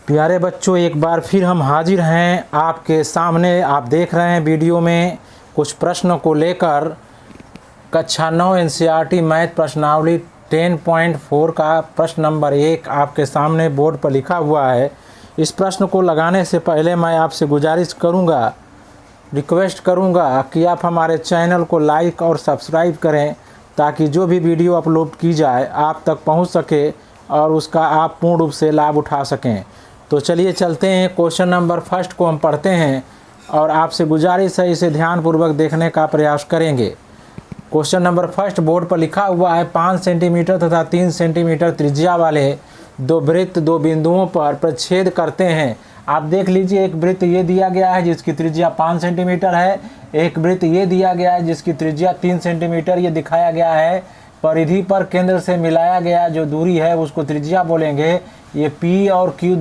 प्यारे बच्चों, एक बार फिर हम हाजिर हैं आपके सामने। आप देख रहे हैं वीडियो में कुछ प्रश्नों को लेकर कक्षा 9 एनसीईआरटी मैथ प्रश्नावली 10.4 का प्रश्न नंबर 1 आपके सामने बोर्ड पर लिखा हुआ है। इस प्रश्न को लगाने से पहले मैं आपसे गुजारिश करूंगा, रिक्वेस्ट करूंगा कि आप हमारे चैनल को लाइक और सब्सक्राइब करें ताकि जो भी वीडियो अपलोड की जाए आप तक पहुंच सके और उसका आप पूर्ण रूप से लाभ उठा सकें। तो चलिए चलते हैं, क्वेश्चन नंबर फर्स्ट को हम पढ़ते हैं और आपसे गुजारिश है इसे ध्यानपूर्वक देखने का प्रयास करेंगे। क्वेश्चन नंबर फर्स्ट बोर्ड पर लिखा हुआ है, 5 सेंटीमीटर तथा 3 सेंटीमीटर त्रिज्या वाले दो वृत्त दो बिंदुओं पर प्रतिच्छेद करते हैं। आप देख लीजिए, एक वृत्त ये दिया गया है जिसकी त्रिज्या 5 सेंटीमीटर है, एक वृत्त ये दिया गया है जिसकी त्रिज्या 3 सेंटीमीटर ये दिखाया गया है। परिधि पर केंद्र से मिलाया गया जो दूरी है उसको त्रिज्या बोलेंगे। ये P और Q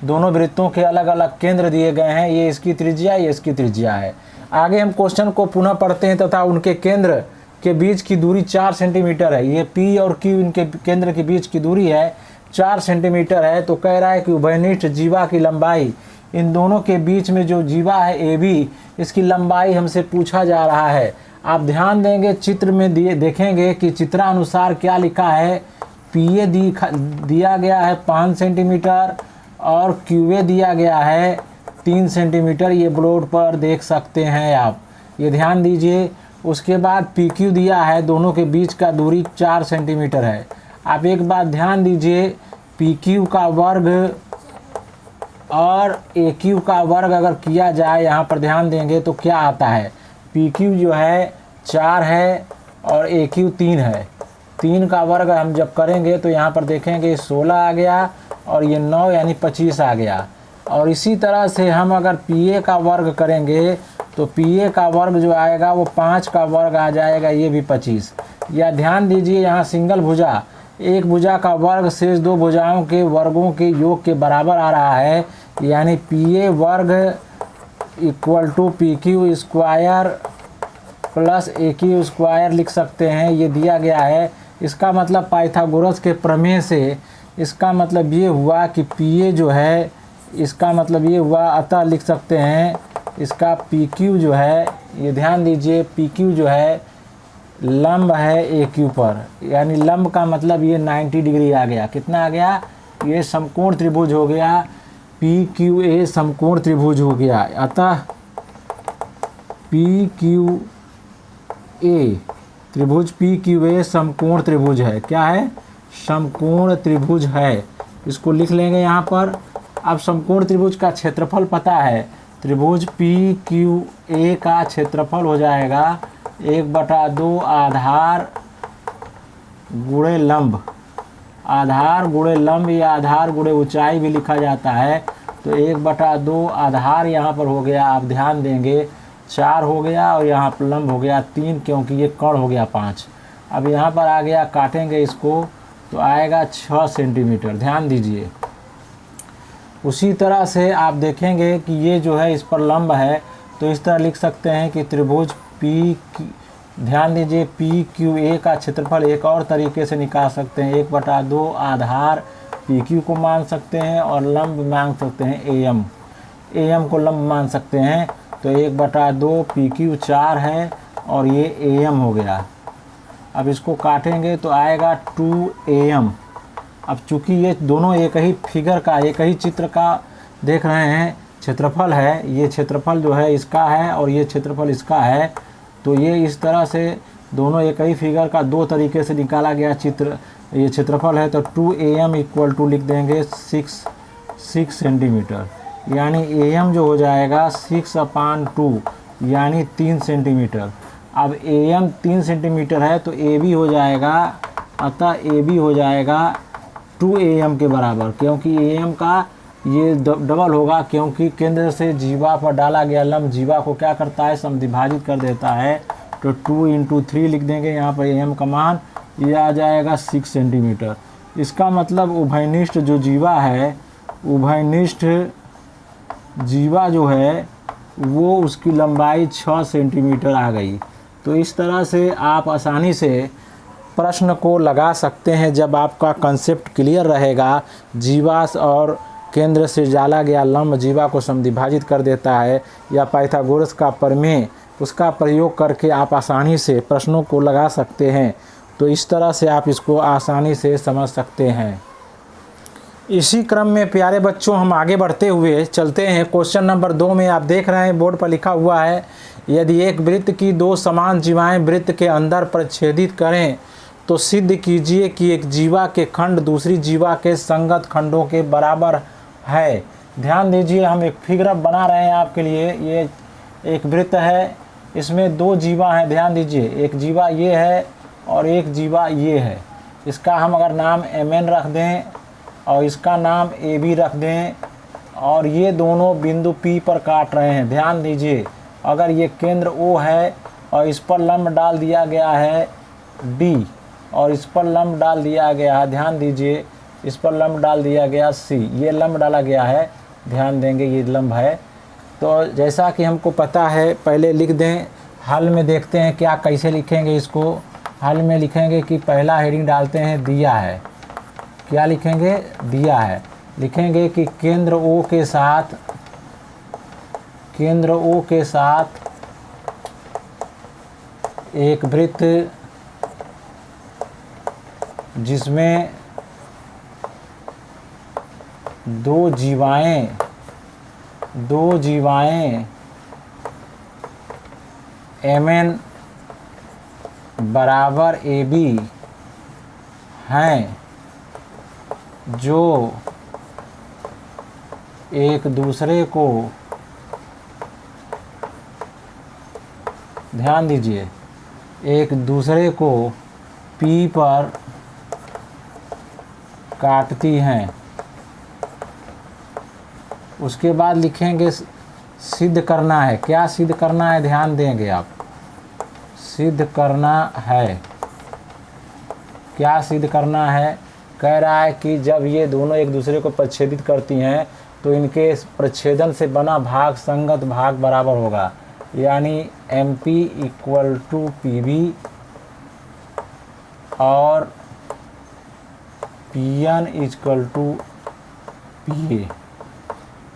दोनों वृत्तों के अलग अलग केंद्र दिए गए हैं, ये इसकी त्रिज्या ये इसकी त्रिज्या है। आगे हम क्वेश्चन को पुनः पढ़ते हैं तथा उनके केंद्र के बीच की दूरी 4 सेंटीमीटर है। ये P और Q इनके केंद्र के बीच की दूरी है 4 सेंटीमीटर है। तो कह रहा है कि उभयनिष्ठ जीवा की लंबाई, इन दोनों के बीच में जो जीवा है AB, इसकी लंबाई हमसे पूछा जा रहा है। आप ध्यान देंगे, चित्र में देखेंगे कि चित्रानुसार क्या लिखा है। PA दिया गया है 5 सेंटीमीटर और QA दिया गया है 3 सेंटीमीटर। ये बोर्ड पर देख सकते हैं आप, ये ध्यान दीजिए। उसके बाद PQ दिया है, दोनों के बीच का दूरी 4 सेंटीमीटर है। आप एक बात ध्यान दीजिए, PQ का वर्ग और AQ का वर्ग अगर किया जाए, यहाँ पर ध्यान देंगे तो क्या आता है। PQ जो है 4 है और AQ 3 है। 3 का वर्ग हम जब करेंगे तो यहाँ पर देखेंगे 16 आ गया और ये 9 यानी 25 आ गया। और इसी तरह से हम अगर PA का वर्ग करेंगे तो PA का वर्ग जो आएगा वो 5 का वर्ग आ जाएगा, ये भी 25। या ध्यान दीजिए, यहाँ सिंगल भुजा, एक भुजा का वर्ग शेष दो भुजाओं के वर्गों के योग के बराबर आ रहा है, यानी PA वर्ग equal to PQ square plus AQ square लिख सकते हैं। ये दिया गया है। इसका मतलब पाइथागोरस के प्रमेय से इसका मतलब ये हुआ कि PA जो है, इसका मतलब ये हुआ, अतः लिख सकते हैं इसका PQ जो है, ये ध्यान दीजिए, PQ जो है लंब है AQ पर, यानी लंब का मतलब ये 90 डिग्री आ गया। कितना आ गया? ये समकोण त्रिभुज हो गया, PQA समकोण त्रिभुज हो गया। अतः PQA त्रिभुज PQA समकोण त्रिभुज है। क्या है? समकोण त्रिभुज है। इसको लिख लेंगे यहाँ पर। अब समकोण त्रिभुज का क्षेत्रफल पता है, त्रिभुज PQA का क्षेत्रफल हो जाएगा 1/2 आधार गुणे लंब। आधार गुणे लंब या आधार गुणे ऊंचाई भी लिखा जाता है। तो 1/2 आधार यहाँ पर हो गया, आप ध्यान देंगे 4 हो गया और यहाँ पर लंब हो गया 3, क्योंकि ये कर्ण हो गया 5। अब यहाँ पर आ गया, काटेंगे इसको तो आएगा 6 सेंटीमीटर। ध्यान दीजिए। उसी तरह से आप देखेंगे कि ये जो है इस पर लंब है, तो इस तरह लिख सकते हैं कि त्रिभुज ध्यान दीजिए PQA का क्षेत्रफल एक और तरीके से निकाल सकते हैं। 1/2 आधार PQ को मान सकते हैं और लंब मान सकते हैं AM को लंब मान सकते हैं। तो 1/2 PQ 4 है और ये AM हो गया। अब इसको काटेंगे तो आएगा 2AM। अब चूंकि ये दोनों एक ही फिगर का, एक ही चित्र का देख रहे हैं, क्षेत्रफल है, ये क्षेत्रफल जो है इसका है और ये क्षेत्रफल इसका है, तो ये इस तरह से दोनों एक ही फिगर का दो तरीके से निकाला गया चित्र, ये क्षेत्रफल है। तो 2AM इक्वल टू लिख देंगे 6 सेंटीमीटर, यानी AM जो हो जाएगा 6/2 यानी 3 सेंटीमीटर। अब AM 3 सेंटीमीटर है तो AB हो जाएगा, अतः AB हो जाएगा 2AM के बराबर, क्योंकि AM का ये डबल होगा, क्योंकि केंद्र से जीवा पर डाला गया लंब जीवा को क्या करता है, समद्विभाजित कर देता है। तो 2 × 3 लिख देंगे यहाँ पर AM का मान, ये आ जाएगा 6 सेंटीमीटर। इसका मतलब उभयनिष्ठ जो जीवा है, उभयनिष्ठ जीवा जो है वो उसकी लंबाई 6 सेंटीमीटर आ गई। तो इस तरह से आप आसानी से प्रश्न को लगा सकते हैं जब आपका कंसेप्ट क्लियर रहेगा जीवा और केंद्र से डाला गया लंब जीवा को समद्विभाजित कर देता है, या पाइथागोरस का प्रमेय, उसका प्रयोग करके आप आसानी से प्रश्नों को लगा सकते हैं। तो इस तरह से आप इसको आसानी से समझ सकते हैं। इसी क्रम में प्यारे बच्चों हम आगे बढ़ते हुए चलते हैं। क्वेश्चन नंबर 2 में आप देख रहे हैं बोर्ड पर लिखा हुआ है, यदि एक वृत्त की दो समान जीवाएं वृत्त के अंदर प्रच्छेदित करें तो सिद्ध कीजिए कि एक जीवा के खंड दूसरी जीवा के संगत खंडों के बराबर है। ध्यान दीजिए, हम एक फिगर बना रहे हैं आपके लिए। ये एक वृत्त है, इसमें दो जीवा हैं। ध्यान दीजिए, एक जीवा ये है और एक जीवा ये है। इसका हम अगर नाम MN रख दें और इसका नाम AB रख दें, और ये दोनों बिंदु P पर काट रहे हैं। ध्यान दीजिए, अगर ये केंद्र O है और इस पर लंब डाल दिया गया है D, और इस पर लंब डाल दिया गया है, ध्यान दीजिए, इस पर लंब डाल दिया गया C, ये लंब डाला गया है, ध्यान देंगे ये लंब है। तो जैसा कि हमको पता है, पहले लिख दें। हल में देखते हैं क्या कैसे लिखेंगे इसको। हल में लिखेंगे कि पहला हेडिंग डालते हैं दिया है। क्या लिखेंगे? दिया है। लिखेंगे कि केंद्र O के साथ एक वृत्त जिसमें दो जीवाएं MN बराबर AB हैं, जो एक दूसरे को, ध्यान दीजिए, एक दूसरे को P पर काटती हैं। उसके बाद लिखेंगे सिद्ध करना है। क्या सिद्ध करना है? ध्यान देंगे आप, सिद्ध करना है। क्या सिद्ध करना है? कह रहा है कि जब ये दोनों एक दूसरे को प्रच्छेदित करती हैं तो इनके प्रच्छेदन से बना भाग संगत भाग बराबर होगा, यानी MP = PB और PN = PA,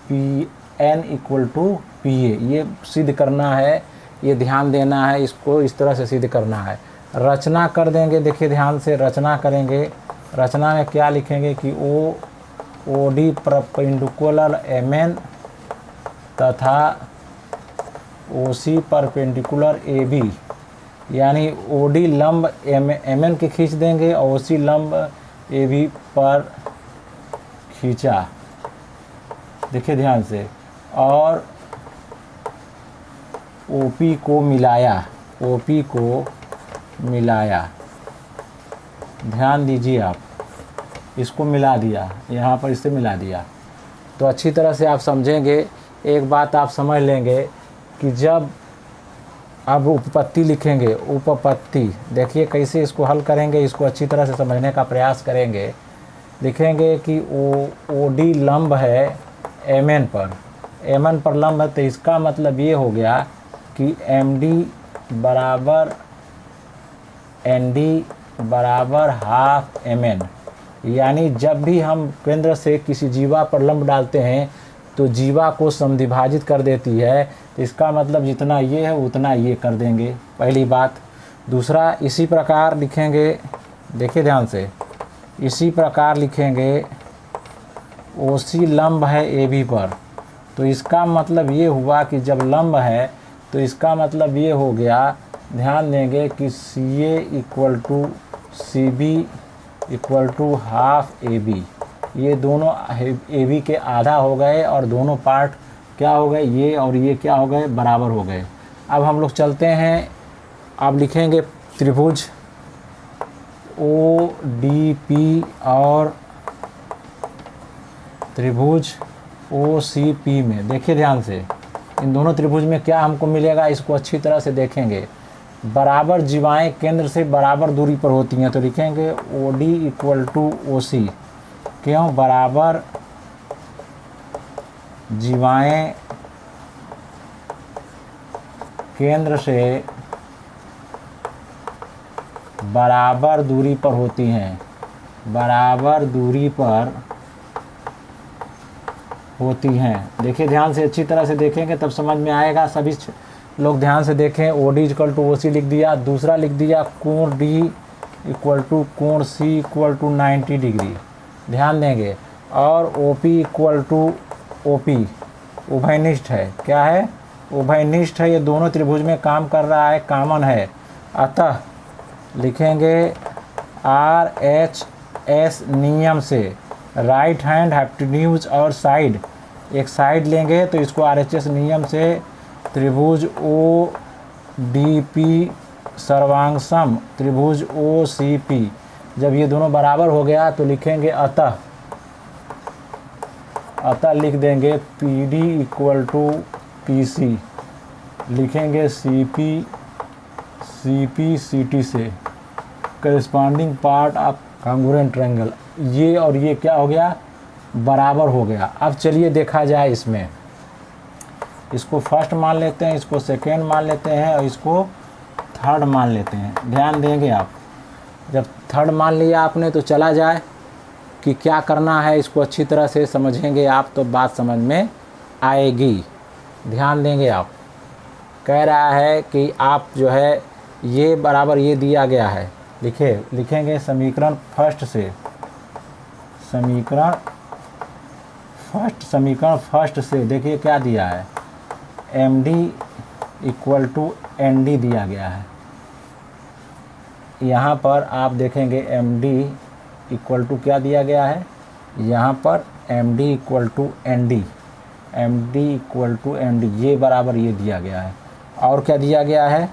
PN = PA। ये सिद्ध करना है, ये ध्यान देना है, इसको इस तरह से सिद्ध करना है। रचना कर देंगे, देखिए ध्यान से रचना करेंगे। रचना में क्या लिखेंगे कि OD परपेंडिकुलर MN तथा OC परपेंडिकुलर AB, यानी OD लंब MN के खींच देंगे और OC लंब AB पर खींचा, देखिए ध्यान से, और OP को मिलाया। ध्यान दीजिए आप, इसको मिला दिया, यहाँ पर इससे मिला दिया। तो अच्छी तरह से आप समझेंगे। एक बात आप समझ लेंगे कि जब अब उपपत्ति लिखेंगे, उपपत्ति देखिए कैसे इसको हल करेंगे, इसको अच्छी तरह से समझने का प्रयास करेंगे। लिखेंगे कि OD लंब है MN पर लंब है, तो इसका मतलब ये हो गया कि MD बराबर ND बराबर ½ MN, यानी जब भी हम केंद्र से किसी जीवा पर लंब डालते हैं तो जीवा को समद्विभाजित कर देती है। तो इसका मतलब जितना ये है उतना ये कर देंगे, पहली बात। दूसरा, इसी प्रकार लिखेंगे, देखिए ध्यान से, इसी प्रकार लिखेंगे OC लंब है AB पर, तो इसका मतलब ये हुआ कि जब लंब है तो इसका मतलब ये हो गया, ध्यान देंगे कि CA = CB = ½ AB। ये दोनों AB के आधा हो गए और दोनों पार्ट क्या हो गए, ये और ये क्या हो गए, बराबर हो गए। अब हम लोग चलते हैं, अब लिखेंगे त्रिभुज ODP और त्रिभुज OCP में। देखिए ध्यान से, इन दोनों त्रिभुज में क्या हमको मिलेगा, इसको अच्छी तरह से देखेंगे। बराबर जीवाएं केंद्र से बराबर दूरी पर होती हैं, तो लिखेंगे OD = OC। क्यों? बराबर जीवाएं केंद्र से बराबर दूरी पर होती हैं, बराबर दूरी पर होती हैं। देखिए ध्यान से, अच्छी तरह से देखेंगे तब समझ में आएगा। सभी लोग ध्यान से देखें। O D equal to O C लिख दिया। दूसरा लिख दिया कोण डी इक्वल टू कोण सी इक्वल टू 90 डिग्री, ध्यान देंगे। और O P equal to O P उभयनिष्ठ है। क्या है? उभयनिष्ठ है। ये दोनों त्रिभुज में काम कर रहा है, कॉमन है। अतः लिखेंगे आर एच एस नियम से राइट हैंड हाइपोटेन्यूज और साइड, एक साइड लेंगे तो इसको आर एच एस नियम से त्रिभुज ओ डी पी सर्वांग सम त्रिभुज ओ सी पी, जब ये दोनों बराबर हो गया तो लिखेंगे अतः लिख देंगे P D equal to P C, लिखेंगे सी पी सी टी से corresponding part of congruent triangle. ये और ये क्या हो गया? बराबर हो गया। अब चलिए देखा जाए इसमें, इसको फर्स्ट मान लेते हैं, इसको सेकेंड मान लेते हैं और इसको थर्ड मान लेते हैं। ध्यान देंगे आप, जब थर्ड मान लिया आपने तो चला जाए कि क्या करना है, इसको अच्छी तरह से समझेंगे आप तो बात समझ में आएगी। ध्यान देंगे आप, कह रहा है कि आप जो है ये बराबर ये दिया गया है, लिखेंगे समीकरण फर्स्ट से, समीकरण फर्स्ट से देखिए क्या दिया है, M D equal to N D दिया गया है। यहाँ पर आप देखेंगे एम डी इक्वल टू क्या दिया गया है, यहाँ पर M D equal to N D, M D equal to N D, ये बराबर ये दिया गया है। और क्या दिया गया है,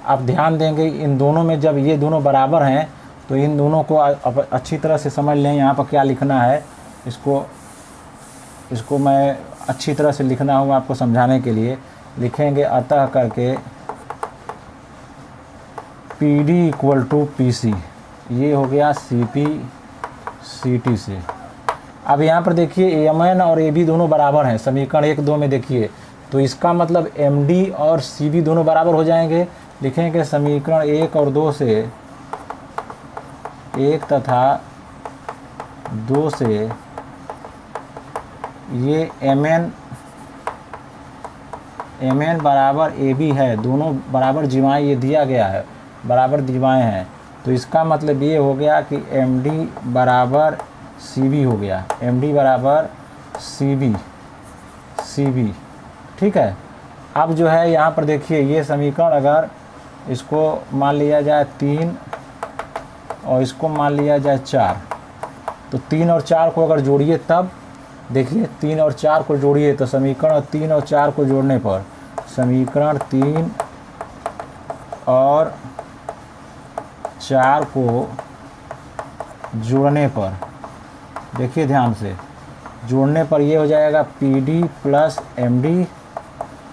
आप ध्यान देंगे इन दोनों में जब ये दोनों बराबर हैं तो इन दोनों को अच्छी तरह से समझ लें। यहाँ पर क्या लिखना है, इसको मैं अच्छी तरह से लिखना हूँ आपको समझाने के लिए। लिखेंगे अतः करके P D equal to P C, ये हो गया सी पी सी टी से। अब यहाँ पर देखिए एम एन और ए बी दोनों बराबर हैं, समीकरण 1-2 में देखिए, तो इसका मतलब एम डी और सी बी दोनों बराबर हो जाएंगे। लिखेंगे समीकरण 1 और 2 से, 1 तथा 2 से ये एम एन बराबर ए बी है, दोनों बराबर जीवाएँ ये दिया गया है, बराबर जीवाएँ हैं, तो इसका मतलब ये हो गया कि एम डी बराबर सी बी हो गया, एम डी बराबर सी बी, ठीक है। अब जो है यहाँ पर देखिए ये समीकरण अगर इसको मान लिया जाए 3 और इसको मान लिया जाए 4, तो 3 और 4 को अगर जोड़िए तब देखिए 3 और 4 को जोड़िए तो समीकरण 3 और 4 को जोड़ने पर, समीकरण 3 और 4 को जोड़ने पर देखिए ध्यान से, जोड़ने पर ये हो जाएगा P D plus M D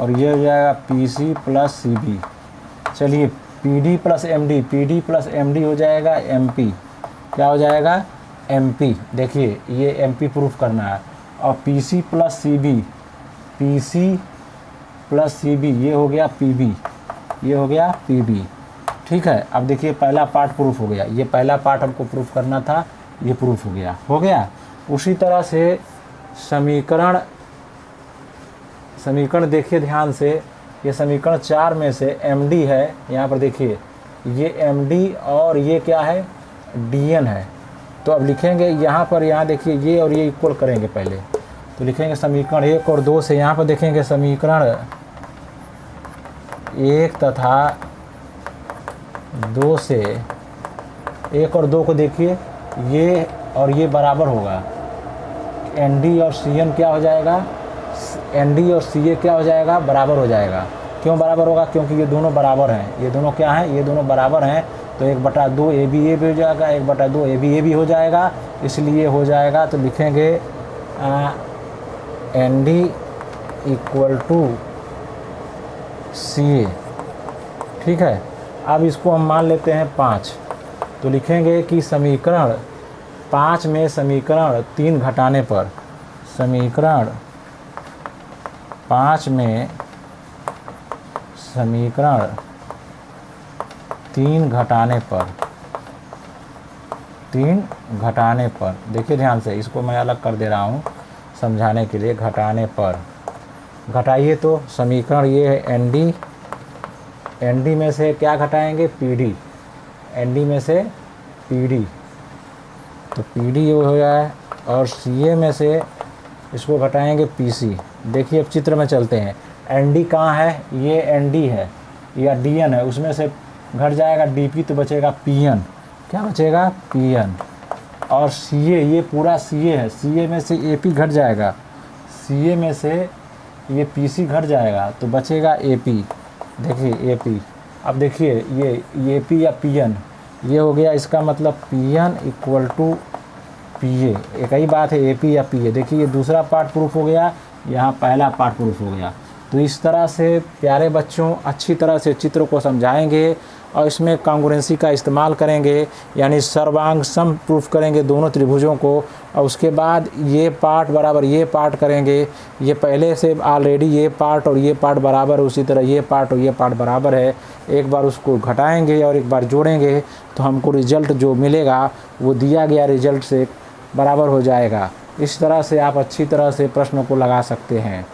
और ये हो जाएगा P C plus C B. चलिए P D plus M D हो जाएगा एम पी, क्या हो जाएगा एम पी, देखिए ये एम पी प्रूफ करना है। और P C plus C B ये हो गया पी बी, ये हो गया पी बी, ठीक है। अब देखिए पहला पार्ट प्रूफ हो गया, ये पहला पार्ट हमको प्रूफ करना था, ये प्रूफ हो गया। उसी तरह से समीकरण देखिए ध्यान से, ये समीकरण 4 में से एम डी है, यहाँ पर देखिए ये एम डी और ये क्या है डी एन है। तो अब लिखेंगे यहाँ पर, यहाँ देखिए ये और ये इक्वल करेंगे पहले, तो लिखेंगे समीकरण 1 और 2 से, यहाँ पर देखेंगे समीकरण 1 तथा 2 से, 1 और 2 को देखिए ये और ये बराबर होगा, एन डी और सी एन क्या हो जाएगा, एन डी और सी ए क्या हो जाएगा, बराबर हो जाएगा। क्यों बराबर होगा, क्योंकि ये दोनों बराबर हैं, ये दोनों क्या हैं, ये दोनों बराबर हैं, तो 1/2 ए बी हो जाएगा, 1/2 ए बी हो जाएगा, इसलिए हो जाएगा। तो लिखेंगे एन डी इक्वल टू सी ए, ठीक है। अब इसको हम मान लेते हैं 5, तो लिखेंगे कि समीकरण 5 में समीकरण 3 घटाने पर, समीकरण 5 में समीकरण 3 घटाने पर देखिए ध्यान से, इसको मैं अलग कर दे रहा हूँ, समझाने के लिए, घटाने पर। घटाइए तो समीकरण ये है एन डी में से क्या घटाएंगे, पी डी, एन डी में से पी डी, तो पी डी हो गया है, और सी ए में से इसको घटाएंगे पी सी। देखिए अब चित्र में चलते हैं, एन डी कहाँ है, ये एन डी है या डी एन है, उसमें से घट जाएगा डी पी तो बचेगा पी एन, क्या बचेगा, पी एन। और सी ए, ये पूरा सी ए है, सी ए में से ए पी घट जाएगा, सी ए में से ये पी सी घट जाएगा तो बचेगा ए पी। देखिए ए पी, अब देखिए ये पी या पी एन, ये हो गया, इसका मतलब P N equal to P A, एक ही बात है, ए पी या पी ए। देखिए ये दूसरा पार्ट प्रूफ हो गया, यहाँ पहला पार्ट प्रूफ हो गया। तो इस तरह से प्यारे बच्चों अच्छी तरह से चित्र को समझाएंगे और इसमें कांग्रुएंसी का इस्तेमाल करेंगे, यानी सर्वांग सम प्रूफ करेंगे दोनों त्रिभुजों को, और उसके बाद ये पार्ट बराबर ये पार्ट करेंगे। ये पहले से ऑलरेडी ये पार्ट और ये पार्ट बराबर है, उसी तरह ये पार्ट और ये पार्ट बराबर है। एक बार उसको घटाएंगे और एक बार जोड़ेंगे तो हमको रिजल्ट जो मिलेगा वो दिया गया रिजल्ट से बराबर हो जाएगा। इस तरह से आप अच्छी तरह से प्रश्नों को लगा सकते हैं।